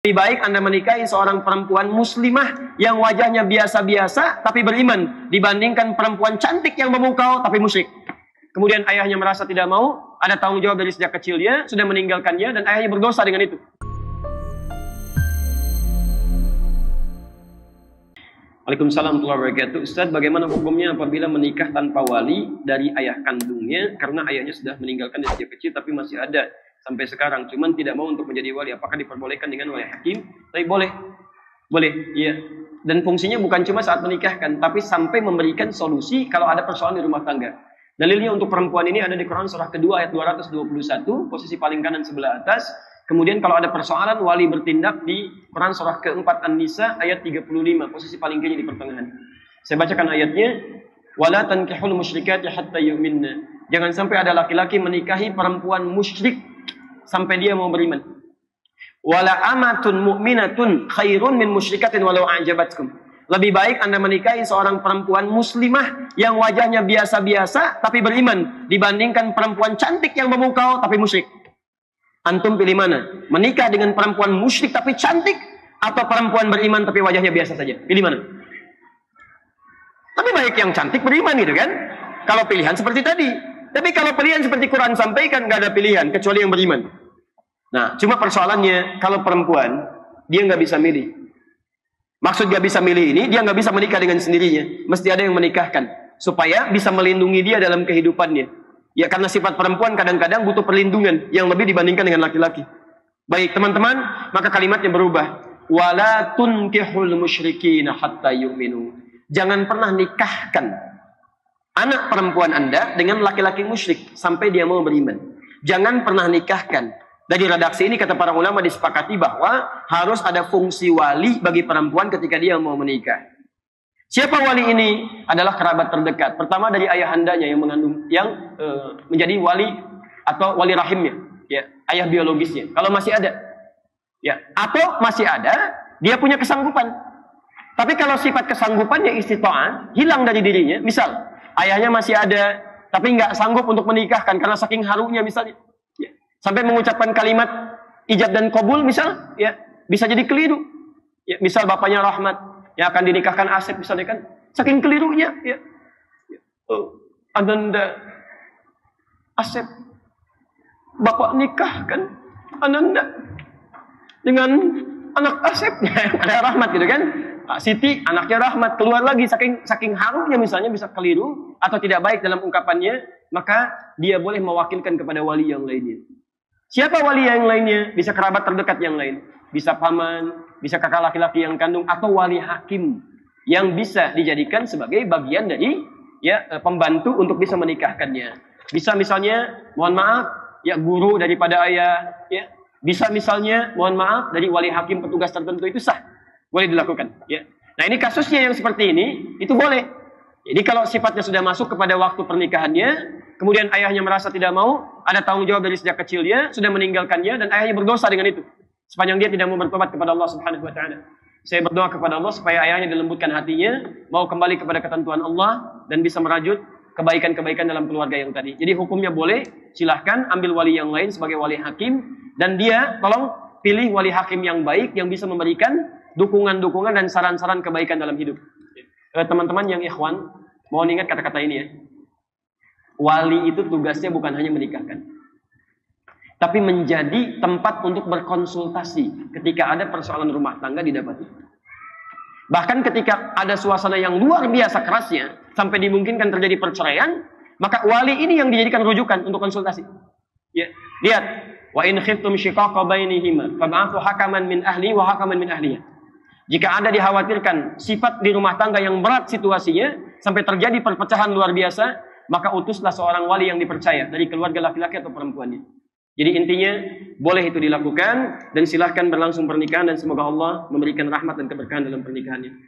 Lebih baik Anda menikahi seorang perempuan muslimah yang wajahnya biasa-biasa tapi beriman dibandingkan perempuan cantik yang memukau tapi musyrik. Kemudian ayahnya merasa tidak mau, ada tanggung jawab dari sejak kecilnya, sudah meninggalkannya dan ayahnya berdosa dengan itu. Waalaikumsalam warahmatullahi wabarakatuh. Ustaz, bagaimana hukumnya apabila menikah tanpa wali dari ayah kandungnya karena ayahnya sudah meninggalkan dari sejak kecil tapi masih ada sampai sekarang, cuman tidak mau untuk menjadi wali? Apakah diperbolehkan dengan wali hakim? Tapi boleh, iya. Dan fungsinya bukan cuma saat menikahkan, tapi sampai memberikan solusi kalau ada persoalan di rumah tangga. Dalilnya untuk perempuan ini ada di Quran surah kedua ayat 221, posisi paling kanan sebelah atas. Kemudian kalau ada persoalan, wali bertindak di Quran surah keempat An-Nisa ayat 35, posisi paling kiri di pertengahan. Saya bacakan ayatnya. Wala tankihul musyrikati hatta yu'minna. Jangan sampai ada laki-laki menikahi perempuan musyrik sampai dia mau beriman. Wala amatun mu'minatun khairun min musyrikatin walau a'jabatkum. Lebih baik Anda menikahi seorang perempuan muslimah yang wajahnya biasa-biasa tapi beriman dibandingkan perempuan cantik yang memukau tapi musyrik. Antum pilih mana? Menikah dengan perempuan musyrik tapi cantik atau perempuan beriman tapi wajahnya biasa saja? Pilih mana? Tapi baik yang cantik beriman gitu kan? Kalau pilihan seperti tadi. Tapi kalau pilihan seperti Quran sampaikan, nggak ada pilihan kecuali yang beriman. Nah, cuma persoalannya kalau perempuan dia nggak bisa milih. Maksud nggak bisa milih ini, dia nggak bisa menikah dengan sendirinya. Mesti ada yang menikahkan supaya bisa melindungi dia dalam kehidupannya. Ya karena sifat perempuan kadang-kadang butuh perlindungan yang lebih dibandingkan dengan laki-laki. Baik teman-teman, maka kalimatnya berubah. Wala tunkihul musyrikina hatta yu'minu. Jangan pernah nikahkan anak perempuan Anda dengan laki-laki musyrik sampai dia mau beriman. Jangan pernah nikahkan. Dari redaksi ini kata para ulama disepakati bahwa harus ada fungsi wali bagi perempuan ketika dia mau menikah. Siapa wali ini? Adalah kerabat terdekat. Pertama dari ayahandanya yang mengandung, yang menjadi wali atau wali rahimnya, ya, ayah biologisnya. Kalau masih ada, ya, atau masih ada, dia punya kesanggupan. Tapi kalau sifat kesanggupannya istita'ah hilang dari dirinya, misal ayahnya masih ada, tapi nggak sanggup untuk menikahkan karena saking harunya misalnya, ya, sampai mengucapkan kalimat ijab dan qabul misal, ya, bisa jadi keliru. Ya, misal bapaknya Rahmat yang akan dinikahkan Asep misalnya kan, saking kelirunya, ya, oh, Ananda Asep, bapak nikahkan Ananda dengan anak Asep, ada Rahmat gitu kan. Siti anaknya Rahmat, keluar lagi saking harunya misalnya bisa keliru atau tidak baik dalam ungkapannya, maka dia boleh mewakilkan kepada wali yang lainnya. Siapa wali yang lainnya? Bisa kerabat terdekat yang lain, bisa paman, bisa kakak laki-laki yang kandung, atau wali hakim yang bisa dijadikan sebagai bagian dari, ya, pembantu untuk bisa menikahkannya. Bisa misalnya mohon maaf, ya, guru daripada ayah, ya. Bisa misalnya mohon maaf dari wali hakim petugas tertentu, itu sah. Boleh dilakukan, ya. Nah, ini kasusnya yang seperti ini, itu boleh. Jadi kalau sifatnya sudah masuk kepada waktu pernikahannya, kemudian ayahnya merasa tidak mau, ada tanggung jawab dari sejak kecilnya, sudah meninggalkannya dan ayahnya berdosa dengan itu. Sepanjang dia tidak mau bertobat kepada Allah Subhanahu wa taala. Saya berdoa kepada Allah supaya ayahnya dilembutkan hatinya, mau kembali kepada ketentuan Allah dan bisa merajut kebaikan-kebaikan dalam keluarga yang tadi. Jadi hukumnya boleh, silahkan ambil wali yang lain sebagai wali hakim, dan dia tolong pilih wali hakim yang baik yang bisa memberikan dukungan-dukungan dan saran-saran kebaikan dalam hidup. Teman-teman yang ikhwan, mohon ingat kata-kata ini ya. Wali itu tugasnya bukan hanya menikahkan, tapi menjadi tempat untuk berkonsultasi ketika ada persoalan rumah tangga didapati. Bahkan ketika ada suasana yang luar biasa kerasnya, sampai dimungkinkan terjadi perceraian, maka wali ini yang dijadikan rujukan untuk konsultasi. Ya, lihat, wa in khiftum shiqaqa bainihima fab'athu hakaman min ahli wa hakaman min ahliha. Jika Anda dikhawatirkan sifat di rumah tangga yang berat situasinya sampai terjadi perpecahan luar biasa, maka utuslah seorang wali yang dipercaya dari keluarga laki-laki atau perempuannya. Jadi intinya boleh itu dilakukan dan silahkan berlangsung pernikahan dan semoga Allah memberikan rahmat dan keberkahan dalam pernikahannya.